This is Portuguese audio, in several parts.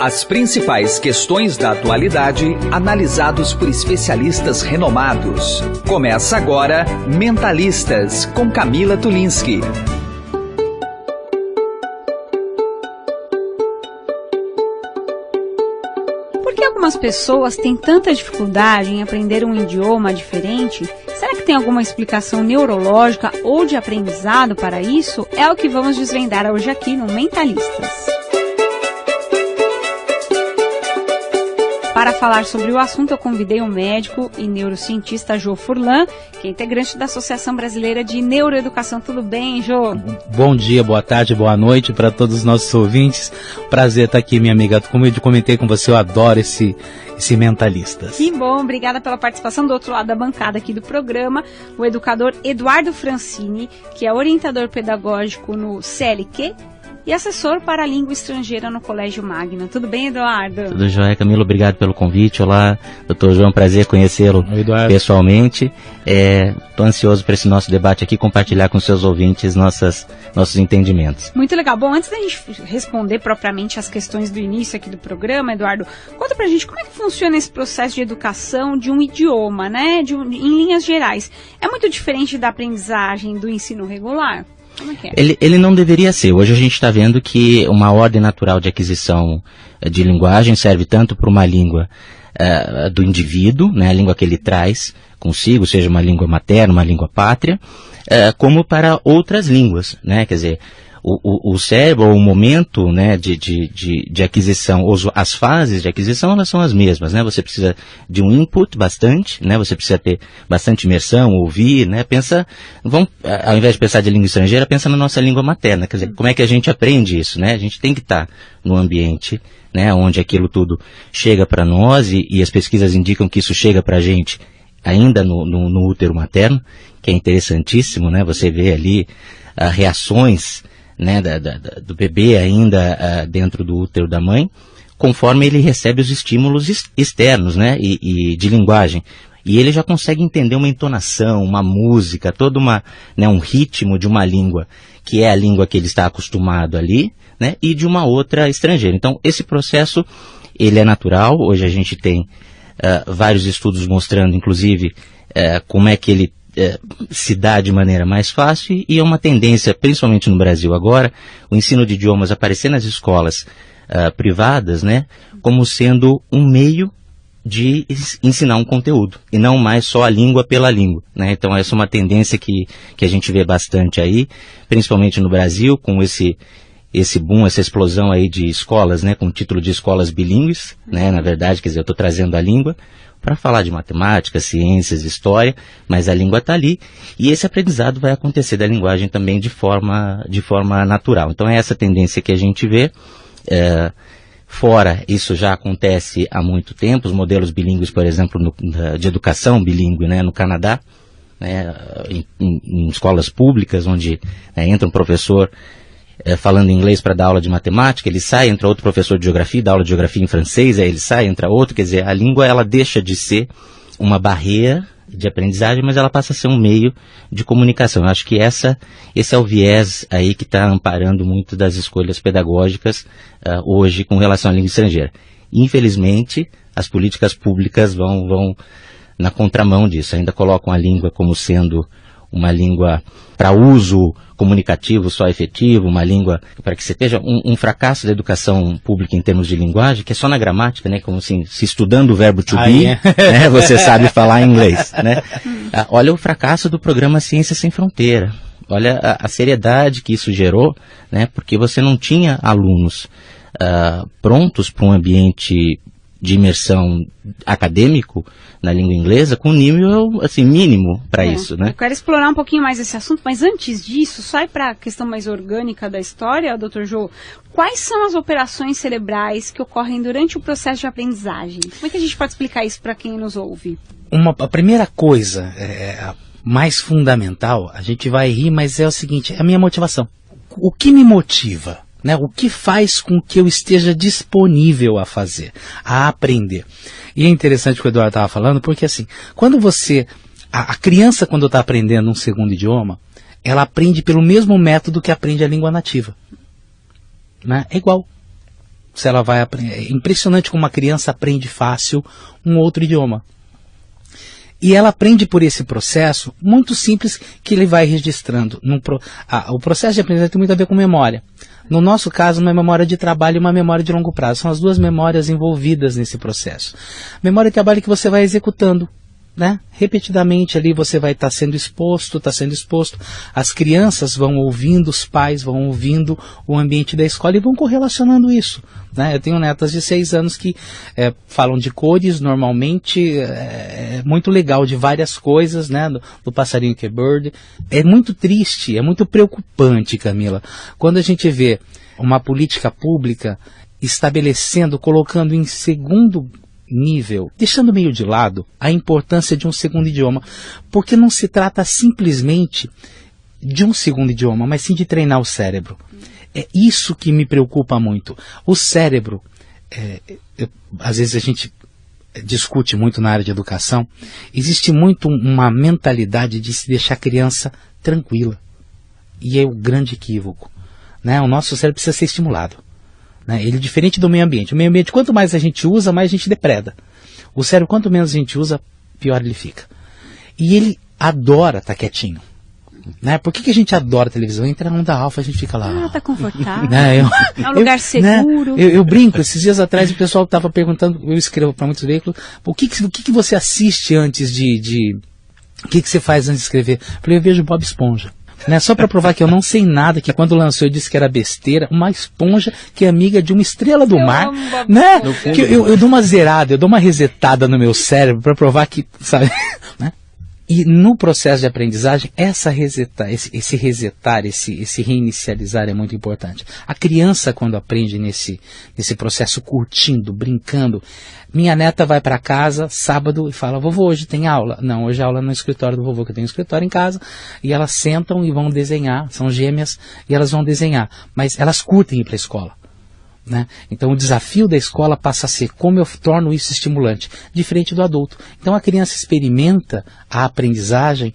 As principais questões da atualidade, analisados por especialistas renomados. Começa agora Mentalistas, com Camila Tulinski. Por que algumas pessoas têm tanta dificuldade em aprender um idioma diferente? Será que tem alguma explicação neurológica ou de aprendizado para isso? É o que vamos desvendar hoje aqui no Mentalistas. Para falar sobre o assunto, eu convidei o médico e neurocientista Jô Furlan, que é integrante da Associação Brasileira de Neuroeducação. Tudo bem, Jô? Bom dia, boa tarde, boa noite para todos os nossos ouvintes. Prazer estar aqui, minha amiga. Como eu comentei com você, eu adoro esse Mentalistas. Que bom, obrigada pela participação. Do outro lado da bancada aqui do programa, o educador Eduardo Francini, que é orientador pedagógico no CLQ e assessor para a língua estrangeira no Colégio Magno. Tudo bem, Eduardo? Tudo jóia, Camila, obrigado pelo convite. Olá, doutor João, prazer conhecê-lo pessoalmente. Estou ansioso para esse nosso debate aqui, compartilhar com seus ouvintes nossos entendimentos. Muito legal. Bom, antes da gente responder propriamente as questões do início aqui do programa, Eduardo, conta pra gente como é que funciona esse processo de educação de um idioma, né? Em linhas gerais. É muito diferente da aprendizagem do ensino regular? Como é que é? Ele não deveria ser. Hoje a gente está vendo que uma ordem natural de aquisição de linguagem serve tanto para uma língua do indivíduo, né, a língua que ele traz consigo, seja uma língua materna, uma língua pátria, como para outras línguas, né? Quer dizer, o cérebro, o momento, né, de aquisição, as fases de aquisição, elas são as mesmas, né? Você precisa de um input bastante, né? Você precisa ter bastante imersão, ouvir, né? Ao invés de pensar de língua estrangeira, pensa na nossa língua materna. Quer dizer, como é que a gente aprende isso, né? A gente tem que estar no ambiente, né, onde aquilo tudo chega para nós e as pesquisas indicam que isso chega para a gente ainda no útero materno, que é interessantíssimo, né? Você vê ali reações, né, do bebê ainda dentro do útero da mãe, conforme ele recebe os estímulos externos, né, e de linguagem. E ele já consegue entender uma entonação, uma música, todo um ritmo de uma língua, que é a língua que ele está acostumado ali, né, e de uma outra estrangeira. Então, esse processo, ele é natural. Hoje a gente tem vários estudos mostrando, inclusive, como é que ele se dá de maneira mais fácil, e é uma tendência, principalmente no Brasil agora, o ensino de idiomas aparecer nas escolas privadas, né, como sendo um meio de ensinar um conteúdo, e não mais só a língua pela língua, né? Então essa é uma tendência que a gente vê bastante aí, principalmente no Brasil, com esse boom, essa explosão aí de escolas, né, com o título de escolas bilíngues, né, na verdade, quer dizer, eu estou trazendo a língua para falar de matemática, ciências, história, mas a língua está ali, e esse aprendizado vai acontecer da linguagem também de forma natural. Então é essa tendência que a gente vê. Fora, isso já acontece há muito tempo, os modelos bilíngues, por exemplo, de educação bilíngue, né, no Canadá, né, em escolas públicas, onde entra um professor falando inglês para dar aula de matemática, ele sai, entra outro professor de geografia, dá aula de geografia em francês, aí ele sai, entra outro. Quer dizer, a língua, ela deixa de ser uma barreira de aprendizagem, mas ela passa a ser um meio de comunicação. Eu acho que esse é o viés aí que está amparando muito das escolhas pedagógicas hoje com relação à língua estrangeira. Infelizmente, as políticas públicas vão na contramão disso, ainda colocam a língua como sendo uma língua para uso comunicativo só efetivo, uma língua para que você esteja um fracasso da educação pública em termos de linguagem, que é só na gramática, né, como assim, se estudando o verbo to be, né, você sabe falar inglês, né. Olha o fracasso do programa Ciência Sem Fronteira, olha a seriedade que isso gerou, né, porque você não tinha alunos prontos para um ambiente de imersão acadêmico na língua inglesa com nível, assim, mínimo para isso, né? Eu quero explorar um pouquinho mais esse assunto, mas antes disso, sai para a questão mais orgânica da história, Dr. Jô, quais são as operações cerebrais que ocorrem durante o processo de aprendizagem? Como é que a gente pode explicar isso para quem nos ouve? A primeira coisa, a mais fundamental, a gente vai rir, mas é o seguinte, é a minha motivação. O que me motiva? Né, o que faz com que eu esteja disponível a fazer, a aprender. E é interessante o que o Eduardo estava falando, porque assim, quando a criança, quando está aprendendo um segundo idioma, ela aprende pelo mesmo método que aprende a língua nativa. Né? É igual. se ela vai aprender. É impressionante como uma criança aprende fácil um outro idioma. E ela aprende por esse processo muito simples que ele vai registrando. O processo de aprendizagem tem muito a ver com memória. No nosso caso, uma memória de trabalho e uma memória de longo prazo. São as duas memórias envolvidas nesse processo. Memória de trabalho que você vai executando, né? Repetidamente ali você vai estar sendo exposto. As crianças vão ouvindo, os pais vão ouvindo o ambiente da escola e vão correlacionando isso, né? Eu tenho netas de 6 anos que falam de cores normalmente, é muito legal, de várias coisas, né? Do passarinho que é bird. É muito triste, é muito preocupante, Camila, quando a gente vê uma política pública estabelecendo, colocando em segundo nível, deixando meio de lado a importância de um segundo idioma, porque não se trata simplesmente de um segundo idioma, mas sim de treinar o cérebro. É isso que me preocupa muito. O cérebro, às vezes a gente discute muito na área de educação, existe muito uma mentalidade de se deixar a criança tranquila. E é o grande equívoco, né? O nosso cérebro precisa ser estimulado. Ele é diferente do meio ambiente. O meio ambiente, quanto mais a gente usa, mais a gente depreda. O cérebro, quanto menos a gente usa, pior ele fica. E ele adora estar quietinho. Né? Por que a gente adora a televisão? Entra na onda alfa, a gente fica lá. Tá confortável. É um lugar seguro. Eu brinco, esses dias atrás o pessoal estava perguntando, eu escrevo para muitos veículos, o que você assiste antes de... O que você faz antes de escrever? Eu falei, eu vejo Bob Esponja. Né, só para provar que eu não sei nada, que quando lançou eu disse que era besteira, uma esponja que é amiga de uma estrela do mar, né? Que eu dou uma zerada, eu dou uma resetada no meu cérebro para provar que, sabe, né? E no processo de aprendizagem, esse resetar, esse reinicializar é muito importante. A criança, quando aprende nesse processo, curtindo, brincando, minha neta vai para casa sábado e fala, vovô, hoje tem aula? Não, hoje a aula é no escritório do vovô, que eu tenho um escritório em casa, e elas sentam e vão desenhar, são gêmeas, e elas vão desenhar, mas elas curtem ir para a escola. Né? Então o desafio da escola passa a ser como eu torno isso estimulante, diferente do adulto. Então a criança experimenta a aprendizagem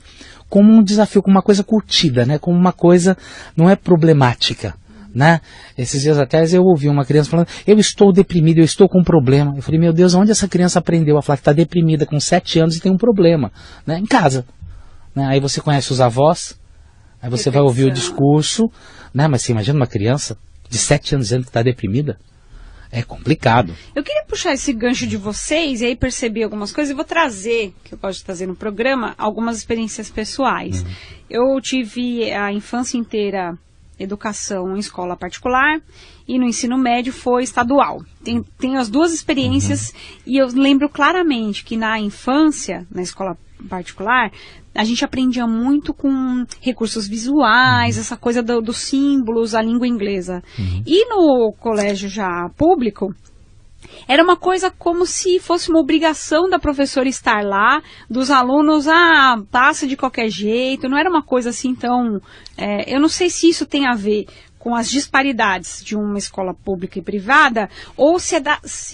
como um desafio, como uma coisa curtida, né? Como uma coisa não é problemática. Né? Esses dias atrás eu ouvi uma criança falando, eu estou deprimida, eu estou com um problema. Eu falei, meu Deus, onde essa criança aprendeu a falar que está deprimida com 7 anos e tem um problema? Né? Em casa. Né? Aí você conhece os avós, aí você vai ouvir o discurso, né? Mas você imagina uma criança de 7 anos dizendo que está deprimida? É complicado. Eu queria puxar esse gancho de vocês e aí perceber algumas coisas e vou trazer, que eu posso trazer no programa, algumas experiências pessoais. Eu tive a infância inteira educação em escola particular e no ensino médio foi estadual. Tenho as duas experiências e eu lembro claramente que na infância, na escola particular, a gente aprendia muito com recursos visuais, essa coisa dos símbolos, a língua inglesa. E no colégio já público, era uma coisa como se fosse uma obrigação da professora estar lá, dos alunos, passa de qualquer jeito, não era uma coisa assim tão... eu não sei se isso tem a ver com as disparidades de uma escola pública e privada, ou se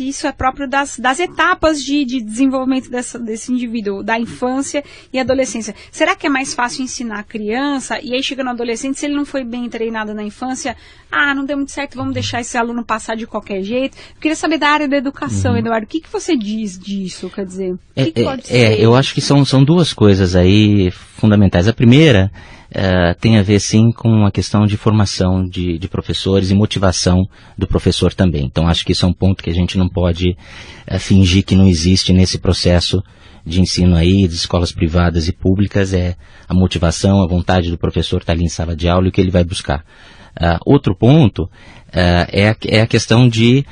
isso é próprio das etapas de desenvolvimento desse indivíduo, da infância e adolescência. Será que é mais fácil ensinar a criança, e aí chega no adolescente, se ele não foi bem treinado na infância, não deu muito certo, vamos deixar esse aluno passar de qualquer jeito? Eu queria saber da área da educação, Eduardo, o que você diz disso, quer dizer? O que pode ser? Eu acho que são duas coisas aí fundamentais. A primeira tem a ver, sim, com a questão de formação de professores e motivação do professor também. Então, acho que isso é um ponto que a gente não pode fingir que não existe nesse processo de ensino aí, de escolas privadas e públicas, é a motivação, a vontade do professor estar ali em sala de aula e o que ele vai buscar. Outro ponto é a questão de...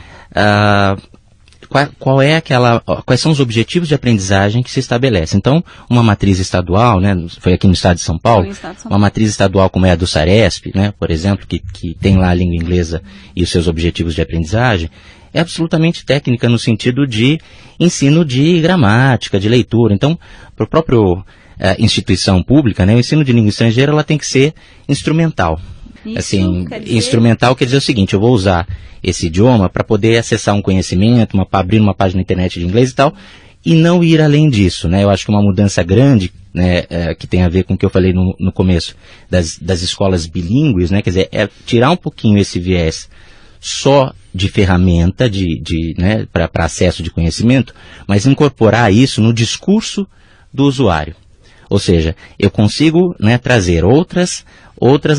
quais são os objetivos de aprendizagem que se estabelece. Então, uma matriz estadual, né, foi aqui no estado de São Paulo, uma matriz estadual como é a do Saresp, né, por exemplo, que tem lá a língua inglesa e os seus objetivos de aprendizagem, é absolutamente técnica no sentido de ensino de gramática, de leitura. Então, para a própria instituição pública, né, o ensino de língua estrangeira ela tem que ser instrumental. Instrumental quer dizer o seguinte, eu vou usar esse idioma para poder acessar um conhecimento, para abrir uma página na internet de inglês e tal, e não ir além disso, né? Eu acho que uma mudança grande, né, que tem a ver com o que eu falei no começo, das escolas bilíngues, né? Quer dizer, é tirar um pouquinho esse viés só de ferramenta né, para acesso de conhecimento, mas incorporar isso no discurso do usuário. Ou seja, eu consigo, né, trazer outras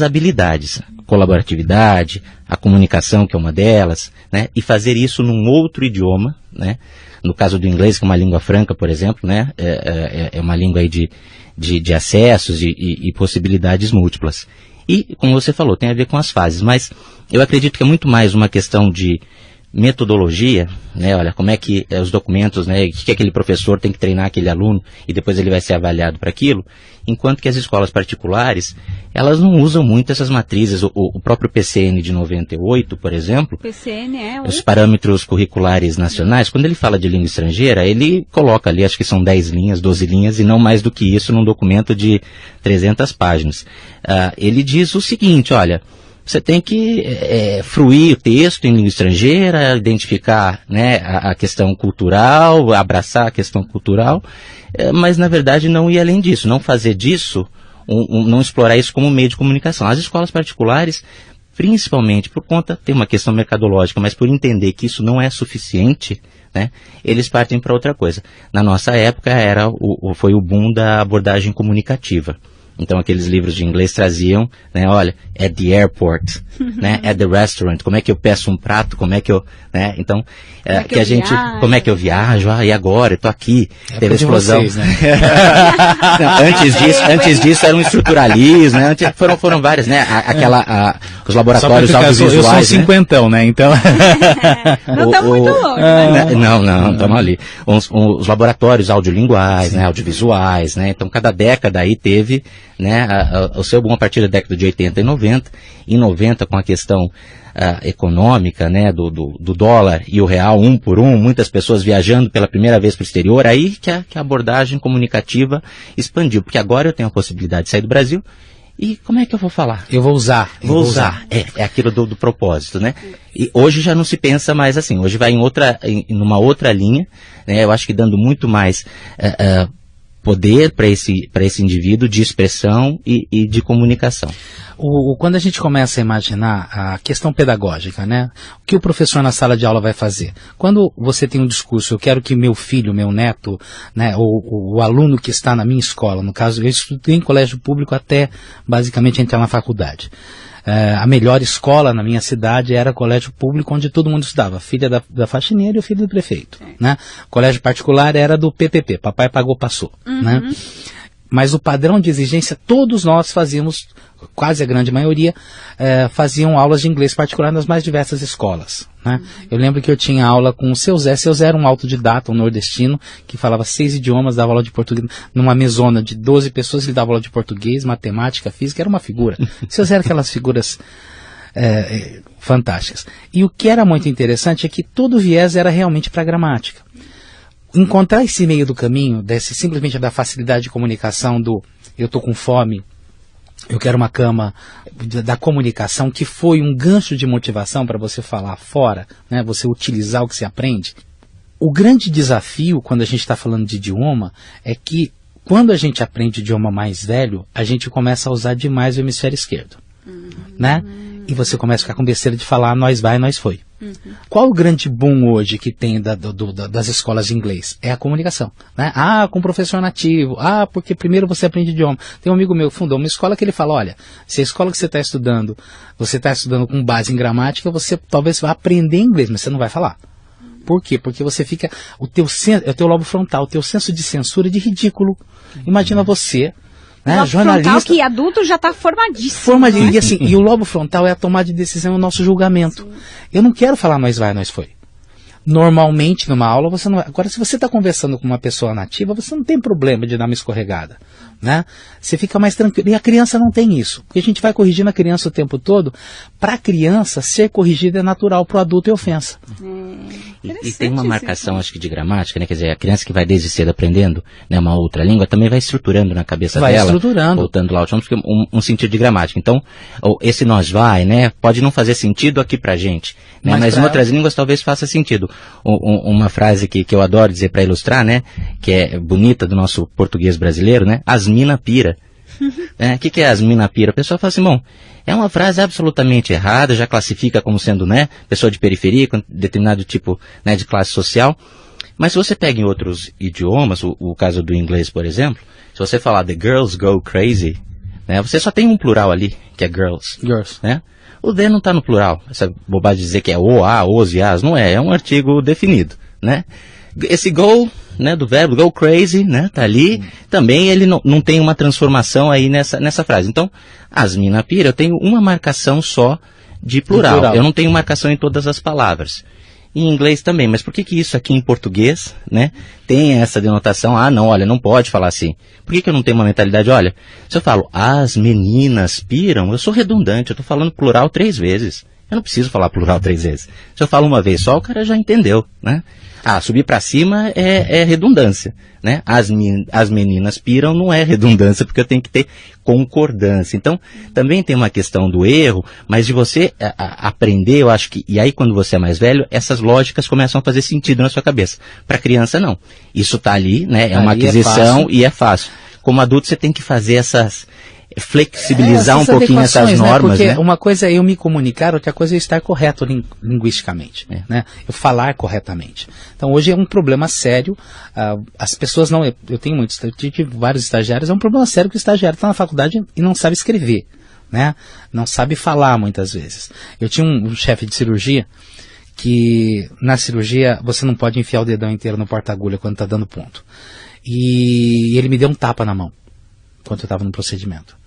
habilidades, colaboratividade, a comunicação, que é uma delas, né, e fazer isso num outro idioma, né. No caso do inglês, que é uma língua franca, por exemplo, né, é uma língua aí de acessos e possibilidades múltiplas. E, como você falou, tem a ver com as fases, mas eu acredito que é muito mais uma questão de metodologia, né, olha, como é que os documentos, né, o que aquele professor tem que treinar aquele aluno e depois ele vai ser avaliado para aquilo, enquanto que as escolas particulares, elas não usam muito essas matrizes. O próprio PCN de 98, por exemplo, PCN os parâmetros curriculares nacionais, quando ele fala de língua estrangeira, ele coloca ali, acho que são 10 linhas, 12 linhas, e não mais do que isso num documento de 300 páginas. Ele diz o seguinte, olha, você tem que fruir o texto em língua estrangeira, identificar, né, a questão cultural, abraçar a questão cultural, mas na verdade não ir além disso, não fazer disso, não explorar isso como meio de comunicação. As escolas particulares, principalmente por conta, tem uma questão mercadológica, mas por entender que isso não é suficiente, né, eles partem para outra coisa. Na nossa época foi o boom da abordagem comunicativa. Então aqueles livros de inglês traziam, né, olha, at the airport, né, at the restaurant, como é que eu peço um prato, como é que eu, né, então, como é que eu viajo, e agora, eu tô aqui, teve a explosão. Vocês, né? Não, antes disso era um estruturalismo, né, foram várias, né, os laboratórios audiovisuais. Eu sou um cinquentão, né, então. Não tá muito longe, né? Não, estamos ali. Os laboratórios audiolinguais, né, audiovisuais, né, então cada década aí teve, né, o seu boom a partir da década de 80 e 90, em 90 com a questão econômica, né, do dólar e o real 1 por 1, muitas pessoas viajando pela primeira vez para o exterior, aí que a abordagem comunicativa expandiu, porque agora eu tenho a possibilidade de sair do Brasil, e como é que eu vou falar? Eu vou usar. É aquilo do propósito, né? E hoje já não se pensa mais assim, hoje vai numa outra linha, né, eu acho que dando muito mais poder para esse indivíduo de expressão e de comunicação. Quando a gente começa a imaginar a questão pedagógica, né? O que o professor na sala de aula vai fazer? Quando você tem um discurso, eu quero que meu filho, meu neto, né, o aluno que está na minha escola, no caso, eu estudei em colégio público até basicamente entrar na faculdade. A melhor escola na minha cidade era colégio público, onde todo mundo estudava, filha da faxineira e o filho do prefeito, né? Colégio particular era do PPP, papai pagou, passou, né? Mas o padrão de exigência, todos nós fazíamos, quase a grande maioria, faziam aulas de inglês particular nas mais diversas escolas, né? Eu lembro que eu tinha aula com o seu Zé era um autodidata, um nordestino, que falava 6 idiomas, dava aula de português, numa mesona de 12 pessoas, ele dava aula de português, matemática, física, era uma figura. Seu Zé era aquelas figuras fantásticas. E o que era muito interessante é que todo o viés era realmente para a gramática. Encontrar esse meio do caminho, simplesmente da facilidade de comunicação, eu estou com fome, eu quero uma cama, da comunicação, que foi um gancho de motivação para você falar fora, né, você utilizar o que você aprende. O grande desafio, quando a gente está falando de idioma, é que quando a gente aprende idioma mais velho, a gente começa a usar demais o hemisfério esquerdo, né? E você começa a ficar com besteira de falar nós vai, nós foi. Qual o grande boom hoje que tem das escolas de inglês? É a comunicação, né? Com professor nativo, porque primeiro você aprende idioma. Tem um amigo meu que fundou uma escola que ele fala, olha, se a escola que você está estudando com base em gramática, você talvez vá aprender inglês, mas você não vai falar. Por quê? Porque você fica, o teu lobo frontal, o teu senso de censura é de ridículo. Imagina você, né, jornalista, frontal que adulto já está formadíssimo. Formadíssimo. E, assim, e o lobo frontal é a tomada de decisão, é o nosso julgamento. Sim. Eu não quero falar nós vai, nós foi. Normalmente, numa aula, você não vai. Agora, se você está conversando com uma pessoa nativa, você não tem problema de dar uma escorregada, né? Você fica mais tranquilo. E a criança não tem isso. Porque a gente vai corrigindo a criança o tempo todo. Para a criança, ser corrigida é natural, para o adulto é ofensa. E tem uma marcação, acho que de gramática, né? Quer dizer, a criança que vai desde cedo aprendendo, né, uma outra língua, também vai estruturando na cabeça dela. Vai estruturando. Voltando lá ao porque um sentido de gramática. Então, esse nós vai, né, pode não fazer sentido aqui pra gente, né? Mas em outras línguas talvez faça sentido. Uma frase que eu adoro dizer para ilustrar, né, que é bonita do nosso português brasileiro, né, as mina pira. O que é as mina pira? A pessoa fala assim, bom, é uma frase absolutamente errada, já classifica como sendo, né, pessoa de periferia, com determinado tipo, né, de classe social. Mas se você pega em outros idiomas, o caso do inglês, por exemplo, se você falar the girls go crazy, né, você só tem um plural ali, que é girls. Girls. Né? O the não está no plural. Essa bobagem de dizer que é o, a, os e as, não é. É um artigo definido, né? Esse go, né, do verbo go crazy, né, tá ali. Também ele não tem uma transformação aí nessa frase. Então, as mina pira, eu tenho uma marcação só de plural. Eu não tenho marcação em todas as palavras. Em inglês também, mas por que isso aqui em português, né, tem essa denotação? Ah, não, olha, não pode falar assim. Por que eu não tenho uma mentalidade? Olha, se eu falo, as meninas piram, eu sou redundante, eu estou falando plural 3 vezes. Eu não preciso falar plural 3 vezes. Se eu falo uma vez só, o cara já entendeu, né? Ah, subir para cima é redundância, né? As meninas piram não é redundância, porque eu tenho que ter concordância. Então, também tem uma questão do erro, mas de você aprender, eu acho que, e aí quando você é mais velho, essas lógicas começam a fazer sentido na sua cabeça. Para criança, não. Isso tá ali, né? É uma aquisição e é fácil. Como adulto, você tem que fazer flexibilizar um pouquinho essas normas, porque né? Uma coisa é eu me comunicar, outra coisa é eu estar correto linguisticamente, né? Eu falar corretamente. Então hoje é um problema sério, as pessoas não, eu tenho muitos, eu tive vários estagiários, é um problema sério que o estagiário está na faculdade e não sabe escrever, né? Não sabe falar muitas vezes. Eu tinha um chefe de cirurgia que na cirurgia você não pode enfiar o dedão inteiro no porta-agulha quando está dando ponto. E ele me deu um tapa na mão enquanto eu estava no procedimento.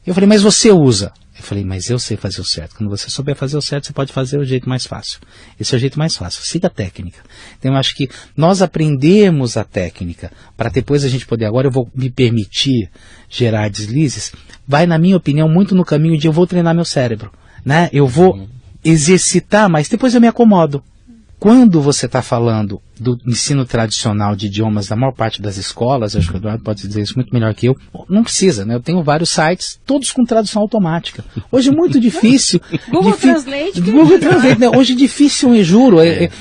Eu falei, mas você usa. Eu falei, mas eu sei fazer o certo. Quando você souber fazer o certo, você pode fazer o jeito mais fácil. Esse é o jeito mais fácil. Siga a técnica. Então eu acho que nós aprendemos a técnica para depois a gente poder, agora eu vou me permitir gerar deslizes, vai, na minha opinião, muito no caminho de eu vou treinar meu cérebro, né? Eu vou exercitar, mas depois eu me acomodo. Quando você está falando do ensino tradicional de idiomas da maior parte das escolas, acho que o Eduardo pode dizer isso muito melhor que eu, não precisa, né? Eu tenho vários sites, todos com tradução automática. Hoje é muito difícil. Google Translate. Google Translate, né? Hoje é difícil, eu juro.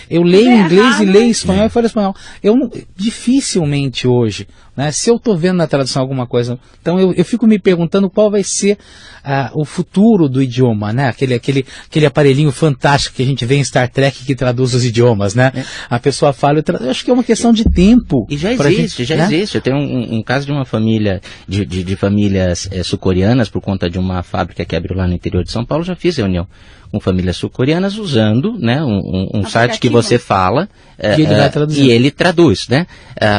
Eu leio inglês e leio espanhol e falo espanhol. Dificilmente hoje, né? Se eu estou vendo na tradução alguma coisa, então eu fico me perguntando qual vai ser o futuro do idioma, né? Aquele aparelhinho fantástico que a gente vê em Star Trek que traduz os idiomas, né? A pessoa fala, eu acho que é uma questão de tempo. E já existe. Eu tenho um caso de uma família, de famílias sul-coreanas, por conta de uma fábrica que abriu lá no interior de São Paulo, já fiz reunião com famílias sul-coreanas usando, né, um site que você fala e ele traduz, né?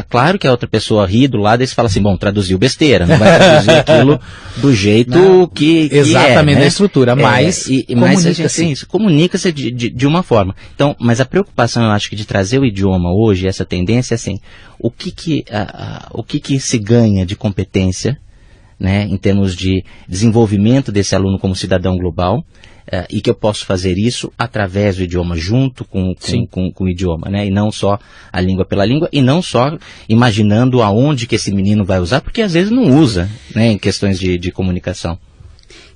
Claro que a outra pessoa ri do lado e você fala assim, bom, traduziu besteira, não vai traduzir aquilo do jeito que exatamente, né? A estrutura, mas comunica-se de uma forma. Então, mas a preocupação, eu acho que de trazer o idioma hoje, essa tendência, assim, o que se ganha de competência, né, em termos de desenvolvimento desse aluno como cidadão global, e que eu posso fazer isso através do idioma, junto com o idioma, né, e não só a língua pela língua, e não só imaginando aonde que esse menino vai usar, porque às vezes não usa, né, em questões de comunicação.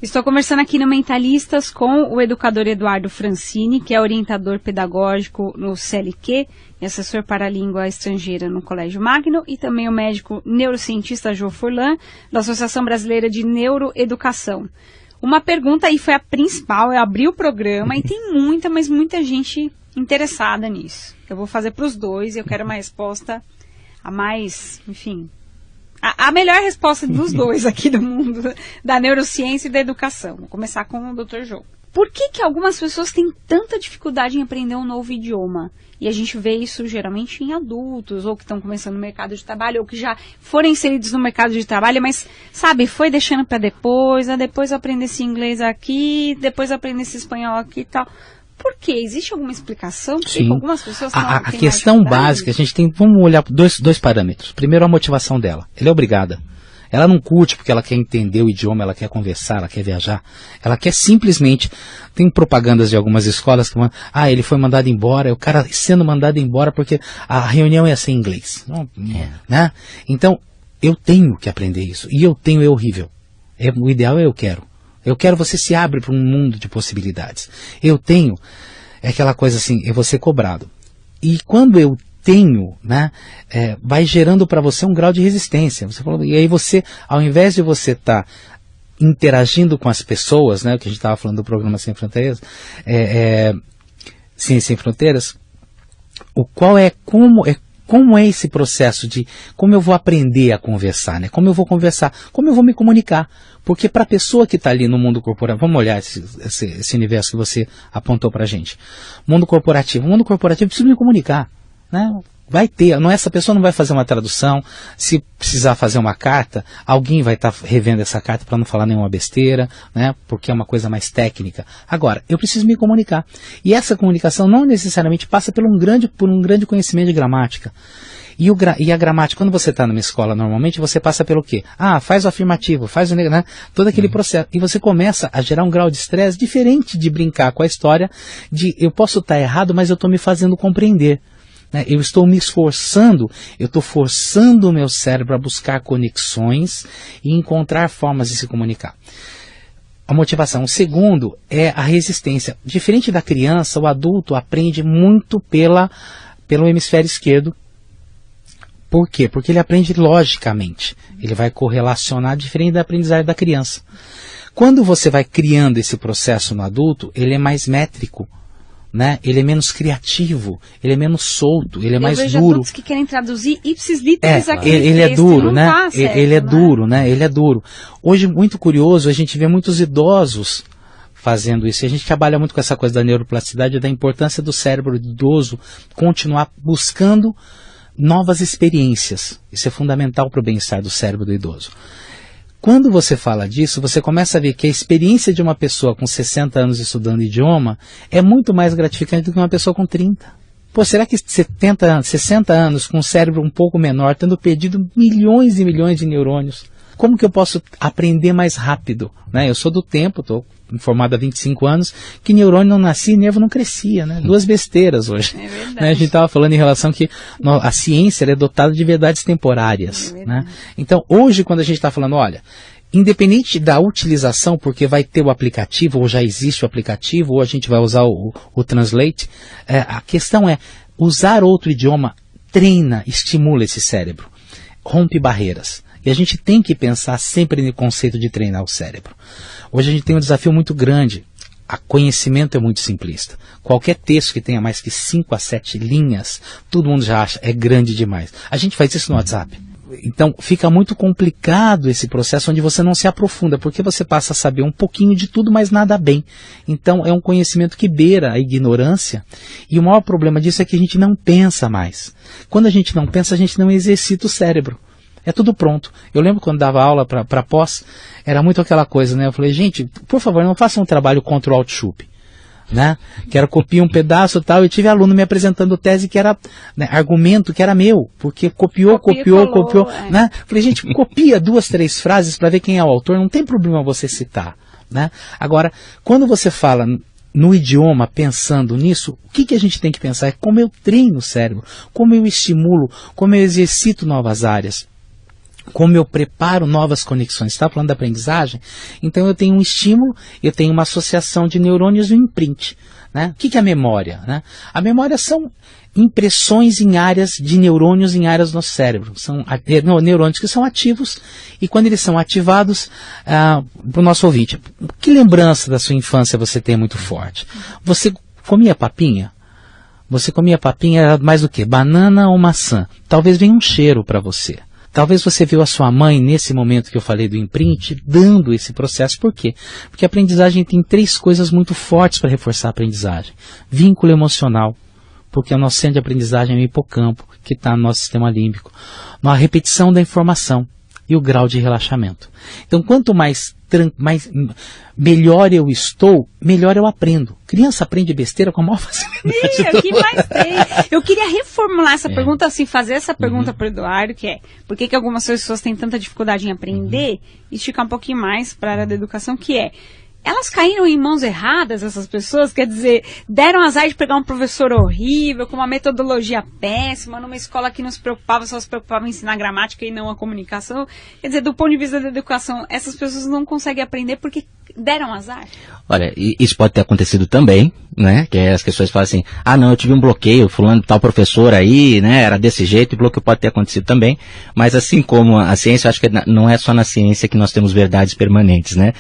Estou conversando aqui no Mentalistas com o educador Eduardo Francini, que é orientador pedagógico no CLQ e assessor para a língua estrangeira no Colégio Magno, e também o médico neurocientista Jô Furlan, da Associação Brasileira de Neuroeducação. Uma pergunta aí foi a principal, eu abri o programa e tem mas muita gente interessada nisso. Eu vou fazer para os dois e eu quero uma resposta a mais, enfim... A melhor resposta dos dois aqui do mundo, da neurociência e da educação. Vou começar com o Dr. Jô. Por que algumas pessoas têm tanta dificuldade em aprender um novo idioma? E a gente vê isso geralmente em adultos, ou que estão começando no mercado de trabalho, ou que já foram inseridos no mercado de trabalho, mas, sabe, foi deixando para depois aprender esse inglês aqui, depois aprender esse espanhol aqui e tal. Por quê? Existe alguma explicação? Por que algumas pessoas a questão básica, a gente tem, vamos olhar dois parâmetros. Primeiro, a motivação dela. Ela é obrigada. Ela não curte porque ela quer entender o idioma, ela quer conversar, ela quer viajar. Ela quer simplesmente... Tem propagandas de algumas escolas que ele foi mandado embora, o cara sendo mandado embora porque a reunião ia ser em inglês. Né? Então, eu tenho que aprender isso. E é horrível. O ideal é eu quero, você se abre para um mundo de possibilidades. É aquela coisa assim, eu vou ser cobrado. E quando eu tenho, né, vai gerando para você um grau de resistência. Você falou, e aí você, ao invés de você estar interagindo com as pessoas, né, que a gente estava falando do programa Sem Fronteiras, Ciência Sem Fronteiras, como é esse processo de como eu vou aprender a conversar, né? Como eu vou conversar, como eu vou me comunicar. Porque para a pessoa que está ali no mundo corporativo, vamos olhar esse universo que você apontou para a gente. Mundo corporativo precisa me comunicar, né? Vai ter, essa pessoa não vai fazer uma tradução, se precisar fazer uma carta, alguém vai estar revendo essa carta para não falar nenhuma besteira, né, porque é uma coisa mais técnica. Agora, eu preciso me comunicar. E essa comunicação não necessariamente passa por um grande conhecimento de gramática. E a gramática, quando você está numa escola, normalmente, você passa pelo quê? Faz o afirmativo, faz o negativo, né? Todo aquele processo. E você começa a gerar um grau de estresse diferente de brincar com a história de eu posso estar errado, mas eu estou me fazendo compreender. Eu estou me esforçando, eu estou forçando o meu cérebro a buscar conexões e encontrar formas de se comunicar. A motivação. O segundo é a resistência. Diferente da criança, o adulto aprende muito pelo hemisfério esquerdo. Por quê? Porque ele aprende logicamente. Ele vai correlacionar diferente da aprendizagem da criança. Quando você vai criando esse processo no adulto, ele é mais métrico. Né? Ele é menos criativo, ele é menos solto, ele é mais duro. Eu vejo adultos que querem traduzir ipsis literis aqui. Ele é duro, né? Ele é duro, né? Ele é duro. Hoje, muito curioso, a gente vê muitos idosos fazendo isso. A gente trabalha muito com essa coisa da neuroplasticidade, da importância do cérebro do idoso continuar buscando novas experiências. Isso é fundamental para o bem-estar do cérebro do idoso. Quando você fala disso, você começa a ver que a experiência de uma pessoa com 60 anos estudando idioma é muito mais gratificante do que uma pessoa com 30. Pô, será que 60 anos com um cérebro um pouco menor, tendo perdido milhões e milhões de neurônios, como que eu posso aprender mais rápido? Né? Eu sou do tempo, estou formado há 25 anos, que neurônio não nascia e nervo não crescia, né? Duas besteiras hoje. É verdade. Né? A gente estava falando em relação que a ciência é dotada de verdades temporárias. Né? Então, hoje, quando a gente está falando, olha, independente da utilização, porque vai ter o aplicativo, ou já existe o aplicativo, ou a gente vai usar o Translate, a questão é, usar outro idioma treina, estimula esse cérebro, rompe barreiras. E a gente tem que pensar sempre no conceito de treinar o cérebro. Hoje a gente tem um desafio muito grande. O conhecimento é muito simplista. Qualquer texto que tenha mais que 5 a 7 linhas, todo mundo já acha, é grande demais. A gente faz isso no WhatsApp. Então fica muito complicado esse processo onde você não se aprofunda, porque você passa a saber um pouquinho de tudo, mas nada bem. Então é um conhecimento que beira a ignorância, e o maior problema disso é que a gente não pensa mais. Quando a gente não pensa, a gente não exercita o cérebro. É tudo pronto. Eu lembro quando dava aula para pós, era muito aquela coisa, né? Eu falei, gente, por favor, não façam um trabalho contra o Alt-Chup, né? Que era copiar um pedaço e tal. Eu tive aluno me apresentando tese que era, né, argumento que era meu, porque copiou, né? Falei, gente, copia 2, 3 frases para ver quem é o autor, não tem problema você citar, né? Agora, quando você fala no idioma, pensando nisso, o que a gente tem que pensar é como eu treino o cérebro, como eu estimulo, como eu exercito novas áreas, como eu preparo novas conexões. Você está falando da aprendizagem? Então eu tenho um estímulo, eu tenho uma associação de neurônios e um imprint. Né? O que é a memória? Né? A memória são impressões em áreas de neurônios em áreas do nosso cérebro. São neurônios que são ativos, e quando eles são ativados, para o nosso ouvinte, que lembrança da sua infância você tem muito forte? Você comia papinha? Você comia papinha, era mais do que? Banana ou maçã? Talvez venha um cheiro para você. Talvez você viu a sua mãe, nesse momento que eu falei do imprint, dando esse processo. Por quê? Porque a aprendizagem tem 3 coisas muito fortes para reforçar a aprendizagem. Vínculo emocional, porque o nosso centro de aprendizagem é o hipocampo, que está no nosso sistema límbico. A repetição da informação e o grau de relaxamento. Então, quanto melhor eu estou, melhor eu aprendo. Criança aprende besteira com a maior facilidade. Sim, o que mais tem? Eu queria reformular essa pergunta assim, fazer essa pergunta para o Eduardo, que é, por que algumas pessoas têm tanta dificuldade em aprender, e esticar um pouquinho mais para a área da educação, que é, elas caíram em mãos erradas, essas pessoas, quer dizer, deram azar de pegar um professor horrível, com uma metodologia péssima, numa escola que não se preocupava, só se preocupava em ensinar gramática e não a comunicação. Quer dizer, do ponto de vista da educação, essas pessoas não conseguem aprender porque deram azar? Olha, isso pode ter acontecido também, né? Que as pessoas falam assim, não, eu tive um bloqueio, fulano, tal professor aí, né? Era desse jeito, e bloqueio pode ter acontecido também. Mas assim como a ciência, eu acho que não é só na ciência que nós temos verdades permanentes, né?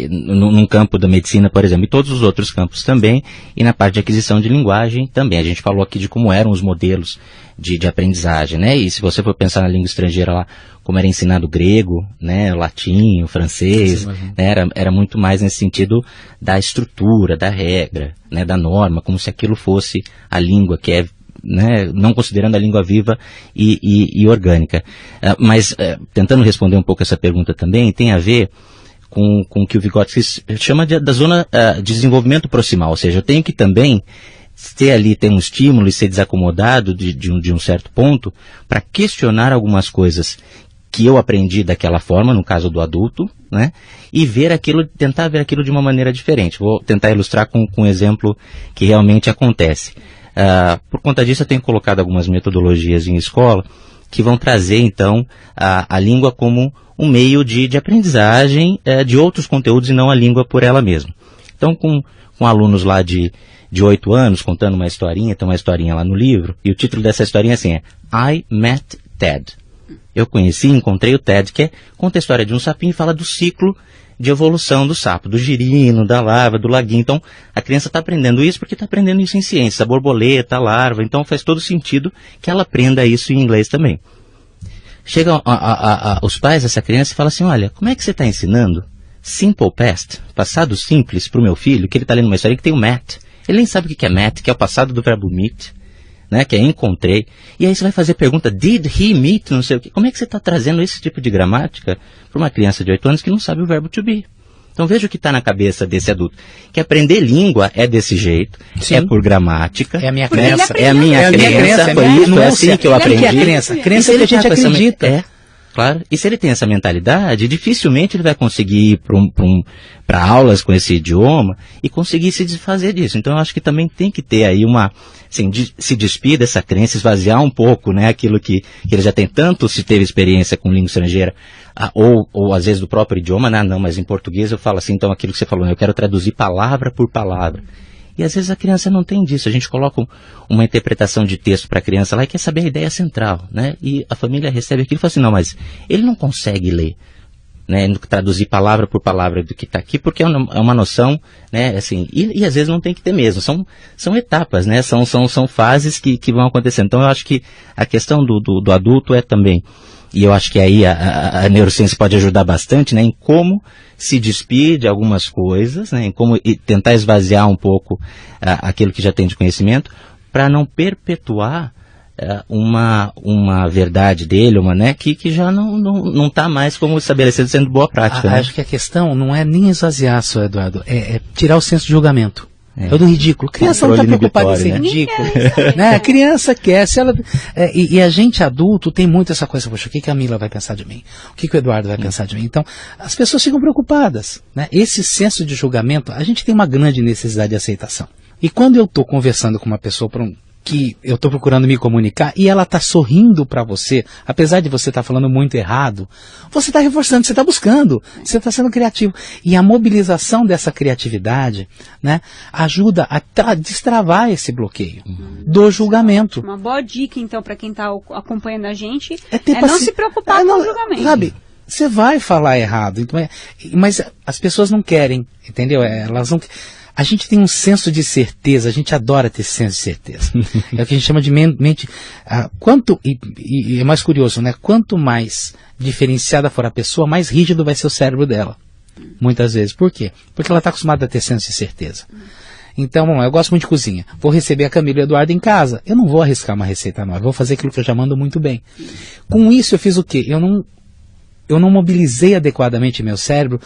Num campo da medicina, por exemplo, e todos os outros campos também, e na parte de aquisição de linguagem também. A gente falou aqui de como eram os modelos de aprendizagem, né? E se você for pensar na língua estrangeira lá, como era ensinado o grego, né, o latim, o francês, né, era muito mais nesse sentido da estrutura, da regra, né, da norma, como se aquilo fosse a língua que é, né, não considerando a língua viva e orgânica. Mas, tentando responder um pouco essa pergunta também, tem a ver com o que o Vygotsky chama da zona de desenvolvimento proximal, ou seja, eu tenho que também ter um estímulo e ser desacomodado de um certo ponto para questionar algumas coisas que eu aprendi daquela forma, no caso do adulto, né, e tentar ver aquilo de uma maneira diferente. Vou tentar ilustrar com um exemplo que realmente acontece. Por conta disso, eu tenho colocado algumas metodologias em escola que vão trazer, então, a língua como um meio de aprendizagem de outros conteúdos e não a língua por ela mesma. Então, com alunos lá de 8 anos, contando uma historinha, tem uma historinha lá no livro, e o título dessa historinha assim I Met Ted. Eu encontrei o Ted, que conta a história de um sapinho e fala do ciclo de evolução do sapo, do girino, da larva, do laguinho. Então, a criança está aprendendo isso porque está aprendendo isso em ciência, a borboleta, a larva, então faz todo sentido que ela aprenda isso em inglês também. Chegam os pais dessa criança e falam assim, olha, como é que você está ensinando simple past, passado simples, para o meu filho, que ele está lendo uma história que tem o met. Ele nem sabe o que é met, que é o passado do verbo meet, né, que é encontrei. E aí você vai fazer pergunta, did he meet, não sei o quê. Como é que você está trazendo esse tipo de gramática para uma criança de 8 anos que não sabe o verbo to be? Então veja o que está na cabeça desse adulto. Que aprender língua é desse jeito, sim, é por gramática. É a minha crença. É a minha crença, foi isso, é assim que eu aprendi. É a crença que a gente acredita. Claro. E se ele tem essa mentalidade, dificilmente ele vai conseguir ir para aulas com esse idioma e conseguir se desfazer disso. Então eu acho que também tem que ter aí se despir dessa crença, esvaziar um pouco, né, aquilo que ele já tem tanto, se teve experiência com língua estrangeira, ou às vezes do próprio idioma, não, mas em português eu falo assim, então aquilo que você falou, eu quero traduzir palavra por palavra. E às vezes a criança não tem disso. A gente coloca uma interpretação de texto para a criança lá e quer saber a ideia central, né? E a família recebe aquilo e fala assim, não, mas ele não consegue ler, né? Traduzir palavra por palavra do que está aqui, porque é uma noção, né? Assim, e às vezes não tem que ter mesmo. São etapas, né? São fases que vão acontecendo. Então eu acho que a questão do adulto é também, e eu acho que aí a neurociência pode ajudar bastante, né, em como se despir de algumas coisas, né, em como tentar esvaziar um pouco aquilo que já tem de conhecimento, para não perpetuar uma verdade dele, né, que já não está mais como estabelecido sendo boa prática. Né? Acho que a questão não é nem esvaziar, só, Eduardo, é tirar o senso de julgamento. É o do ridículo. Criança não está preocupada em ser ridículo. Né? A criança quer. Se ela, e a gente adulto tem muito essa coisa, poxa, o que a Mila vai pensar de mim? O que o Eduardo vai pensar de mim? Então, as pessoas ficam preocupadas. Né? Esse senso de julgamento, a gente tem uma grande necessidade de aceitação. E quando eu estou conversando com uma pessoa que eu estou procurando me comunicar e ela está sorrindo para você, apesar de você estar falando muito errado, você está reforçando, você está buscando, você está sendo criativo. E a mobilização dessa criatividade, né, ajuda a destravar esse bloqueio do julgamento. Uma boa dica, então, para quem está acompanhando a gente, não se preocupar com o julgamento. Sabe, você vai falar errado, então, mas as pessoas não querem, entendeu? Elas não... A gente tem um senso de certeza, a gente adora ter senso de certeza. É o que a gente chama de mente. E é mais curioso, né? Quanto mais diferenciada for a pessoa, mais rígido vai ser o cérebro dela. Muitas vezes. Por quê? Porque ela está acostumada a ter senso de certeza. Então, eu gosto muito de cozinha. Vou receber a Camila e o Eduardo em casa. Eu não vou arriscar uma receita nova, vou fazer aquilo que eu já mando muito bem. Com isso eu fiz o quê? Eu não mobilizei adequadamente meu cérebro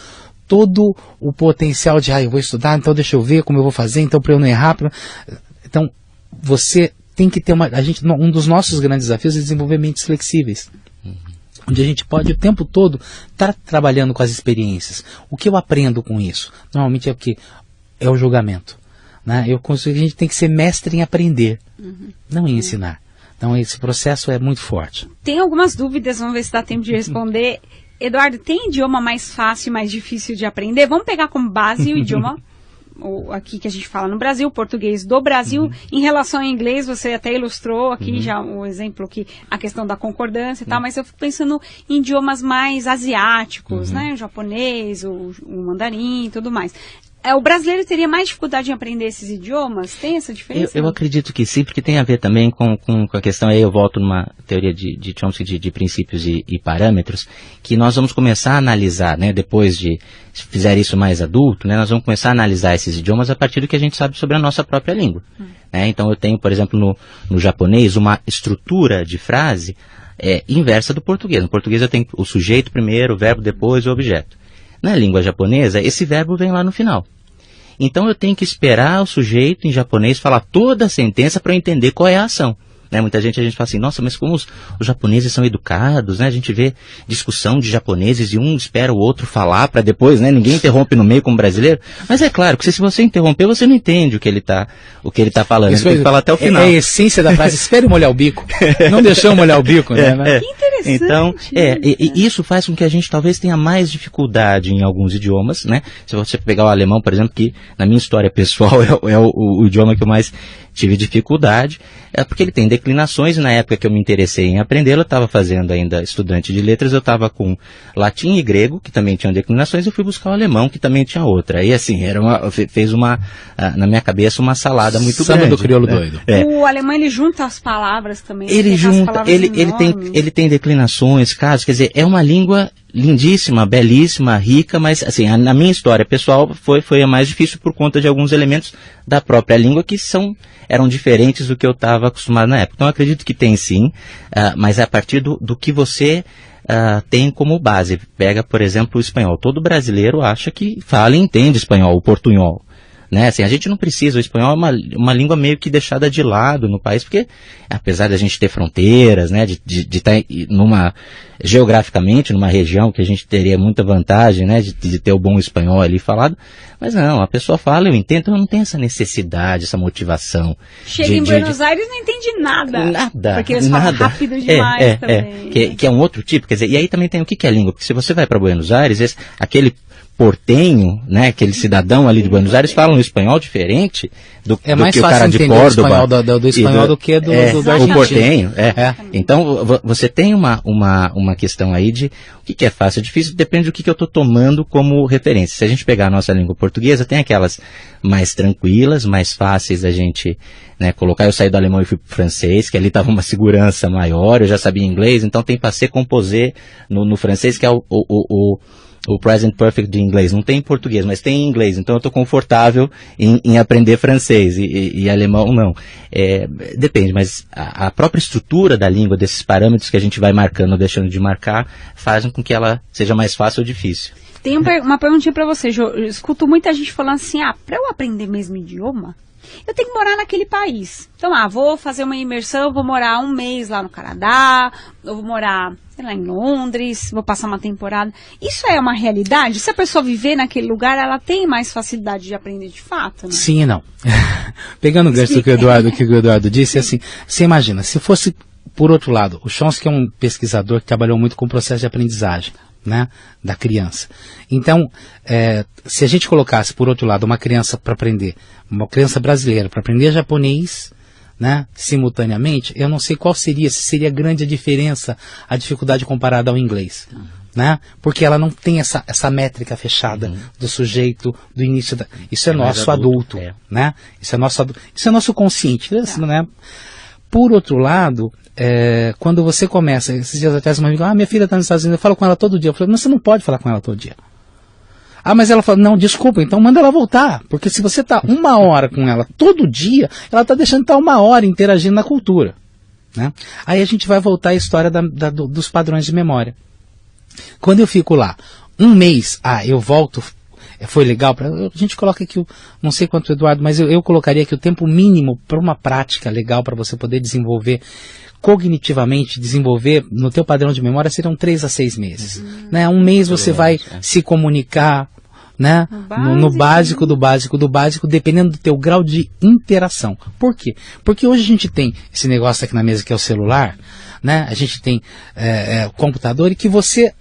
todo o potencial de, eu vou estudar, então deixa eu ver como eu vou fazer, então para eu não errar. Então, você tem que ter um dos nossos grandes desafios é desenvolver mentes flexíveis. Onde a gente pode o tempo todo estar trabalhando com as experiências. O que eu aprendo com isso? Normalmente é o que? É o julgamento. Né? A gente tem que ser mestre em aprender, não em ensinar. Então esse processo é muito forte. Tem algumas dúvidas, vamos ver se dá tempo de responder. Eduardo, tem idioma mais fácil e mais difícil de aprender? Vamos pegar como base o idioma aqui que a gente fala no Brasil, o português do Brasil. Em relação ao inglês, você até ilustrou aqui já o exemplo, que a questão da concordância e tal, mas eu fico pensando em idiomas mais asiáticos, né? O japonês, o mandarim e tudo mais. O brasileiro teria mais dificuldade em aprender esses idiomas? Tem essa diferença? Eu acredito que sim, porque tem a ver também com a questão, aí eu volto numa teoria de Chomsky de princípios e parâmetros, que nós vamos começar a analisar, né, depois de fizer isso mais adulto, né, nós vamos começar a analisar esses idiomas a partir do que a gente sabe sobre a nossa própria língua. Né? Então eu tenho, por exemplo, no japonês, uma estrutura de frase inversa do português. No português eu tenho o sujeito primeiro, o verbo depois, o objeto. Na língua japonesa, esse verbo vem lá no final. Então eu tenho que esperar o sujeito em japonês falar toda a sentença para eu entender qual é a ação. Né? Muita gente fala assim, nossa, mas como os japoneses são educados, né? A gente vê discussão de japoneses e um espera o outro falar para depois, né? Ninguém interrompe no meio como brasileiro. Mas é claro que se você interromper, você não entende o que ele tá falando. Você tem que falar até o final. É a essência da frase, espere molhar o bico. Não deixou molhar o bico, né? Que interessante. Então, isso faz com que a gente talvez tenha mais dificuldade em alguns idiomas, né? Se você pegar o alemão, por exemplo, que na minha história pessoal é o idioma que eu mais tive dificuldade, porque ele tem declinações, e na época que eu me interessei em aprendê-lo, eu estava fazendo ainda estudante de letras, eu estava com latim e grego, que também tinham declinações, eu fui buscar o alemão, que também tinha outra. Aí, assim, fez na minha cabeça, uma salada muito grande. Samba do crioulo doido. O alemão, ele junta as palavras também. Ele tem declinações, casos, quer dizer, é uma língua lindíssima, belíssima, rica, mas assim, na minha história pessoal foi a mais difícil por conta de alguns elementos da própria língua que eram diferentes do que eu estava acostumado na época. Então eu acredito que tem sim, mas é a partir do que você tem como base. Pega, por exemplo, o espanhol. Todo brasileiro acha que fala e entende espanhol, o portunhol. Né? Assim, a gente não precisa, o espanhol é uma língua meio que deixada de lado no país, porque apesar da gente ter fronteiras, né, de estar geograficamente numa região que a gente teria muita vantagem, né, de ter o bom espanhol ali falado, mas não, a pessoa fala, eu entendo, então não tem essa necessidade, essa motivação. Chega em Buenos Aires e não entende nada. Nada. Porque eles falam rápido demais também. Que é um outro tipo, quer dizer, e aí também tem o que é língua, porque se você vai para Buenos Aires, aquele portenho, né, aquele cidadão ali de Buenos Aires fala um espanhol diferente do que o cara de Córdoba. Do espanhol do que do argentino. O portenho, Então, você tem uma questão aí de o que é fácil, é difícil, depende do que eu estou tomando como referência. Se a gente pegar a nossa língua portuguesa, tem aquelas mais tranquilas, mais fáceis da gente, né, colocar. Eu saí do alemão e fui pro francês, que ali estava uma segurança maior, eu já sabia inglês, então tem passé, composer no francês, que é o present perfect de inglês. Não tem em português, mas tem em inglês. Então eu estou confortável em aprender francês e alemão não. Depende, mas a própria estrutura da língua, desses parâmetros que a gente vai marcando ou deixando de marcar, fazem com que ela seja mais fácil ou difícil. Tem uma perguntinha para você, Jô. Eu escuto muita gente falando assim, para eu aprender mesmo idioma, eu tenho que morar naquele país. Então, vou fazer uma imersão, vou morar um mês lá no Canadá, eu vou morar, sei lá, em Londres, vou passar uma temporada. Isso é uma realidade? Se a pessoa viver naquele lugar, ela tem mais facilidade de aprender de fato, né? Sim e não. Pegando o gancho do que o Eduardo disse, assim, você imagina, se fosse, por outro lado, o Chomsky é um pesquisador que trabalhou muito com o processo de aprendizagem, né, da criança. Então, se a gente colocasse, por outro lado, uma criança para aprender, uma criança brasileira para aprender japonês, né, simultaneamente, eu não sei qual seria, se seria grande a diferença, a dificuldade comparada ao inglês. Né? Porque ela não tem essa métrica fechada do sujeito, do início da... Isso é nosso adulto, né? Isso é nosso consciente, né? Por outro lado, quando você começa, esses dias atrás uma amiga, minha filha está nos Estados Unidos, eu falo com ela todo dia. Eu falei, mas você não pode falar com ela todo dia. Mas ela fala, não, desculpa, então manda ela voltar. Porque se você está 1 hora com ela todo dia, ela está deixando de estar 1 hora interagindo na cultura. Né? Aí a gente vai voltar à história dos padrões de memória. Quando eu fico lá 1 mês, eu volto, foi legal, a gente coloca aqui, não sei quanto, Eduardo, mas eu colocaria aqui o tempo mínimo para uma prática legal para você poder desenvolver cognitivamente, desenvolver no teu padrão de memória, serão 3 a 6 meses. Né? 1 mês você vai se comunicar, né? No básico do básico, dependendo do teu grau de interação. Por quê? Porque hoje a gente tem esse negócio aqui na mesa que é o celular, né? A gente tem o computador, e que você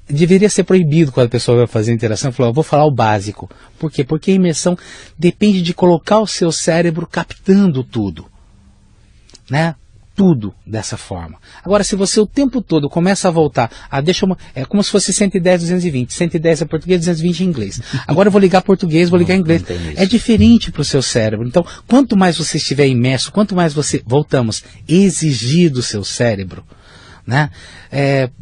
deveria ser proibido quando a pessoa vai fazer interação, falar, eu vou falar o básico. Por quê? Porque a imersão depende de colocar o seu cérebro captando tudo, né? Tudo dessa forma. Agora, se você o tempo todo começa a voltar, é como se fosse 110, 220. 110 é português, 220 é inglês. Agora eu vou ligar português, vou ligar inglês. É diferente para o seu cérebro. Então, quanto mais você estiver imerso, quanto mais você, exigir do seu cérebro, né?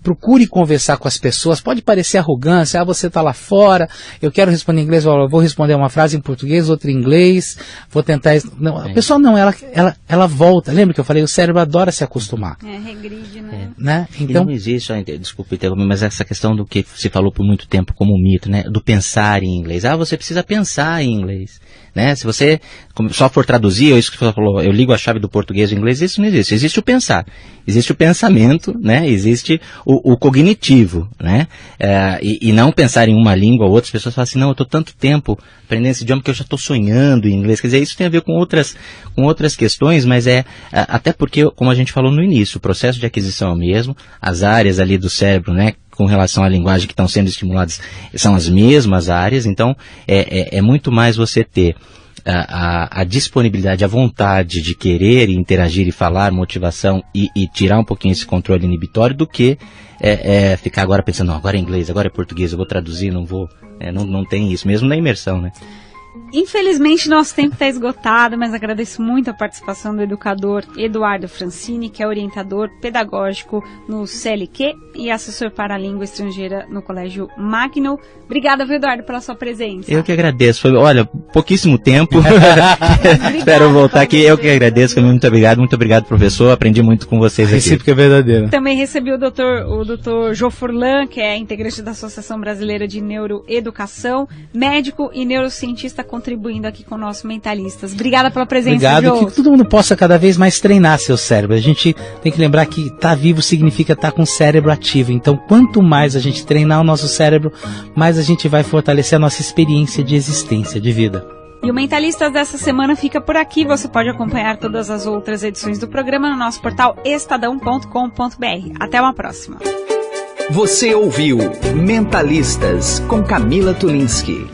Procure conversar com as pessoas. Pode parecer arrogância, você está lá fora, eu quero responder em inglês, eu vou responder uma frase em português, outra em inglês, vou tentar... Não, a pessoa não, ela volta. Lembra que eu falei, o cérebro adora se acostumar. Regride, né? Né? Então, não existe, desculpa interromper, mas essa questão do que se falou por muito tempo como mito, né? Do pensar em inglês. Você precisa pensar em inglês, né? Se você só for traduzir, isso que você falou, eu ligo a chave do português ao inglês, isso não existe. Existe o pensar, existe o pensamento, né? Existe o cognitivo, né? E não pensar em uma língua ou outra. As pessoas falam assim, não, eu estou tanto tempo aprendendo esse idioma que eu já estou sonhando em inglês. Quer dizer, isso tem a ver com outras questões, mas até porque, como a gente falou no início, o processo de aquisição é o mesmo, as áreas ali do cérebro, né, com relação à linguagem que estão sendo estimuladas são as mesmas áreas, então é muito mais você ter a disponibilidade, a vontade de querer e interagir e falar, motivação e tirar um pouquinho esse controle inibitório do que ficar agora pensando, não, agora é inglês, agora é português, eu vou traduzir, não vou, não tem isso, mesmo na imersão, né? Infelizmente, nosso tempo está esgotado, mas agradeço muito a participação do educador Eduardo Francini, que é orientador pedagógico no CLQ e assessor para a língua estrangeira no Colégio Magno. Obrigada, viu, Eduardo, pela sua presença. Eu que agradeço. Foi, olha, pouquíssimo tempo. Espero voltar aqui. Eu que agradeço. Muito obrigado, professor. Aprendi muito com vocês aqui. Sempre que é verdadeiro. Também recebi o doutor Jô Furlan, que é integrante da Associação Brasileira de Neuroeducação, médico e neurocientista, contribuindo aqui com o nosso Mentalistas. Obrigada pela presença, Obrigado, Jô. que todo mundo possa cada vez mais treinar seu cérebro. A gente tem que lembrar que estar vivo significa estar com o cérebro ativo. Então, quanto mais a gente treinar o nosso cérebro, mais a gente vai fortalecer a nossa experiência de existência, de vida. E o Mentalistas dessa semana fica por aqui. Você pode acompanhar todas as outras edições do programa no nosso portal estadão.com.br. Até uma próxima. Você ouviu Mentalistas com Camila Tulinski.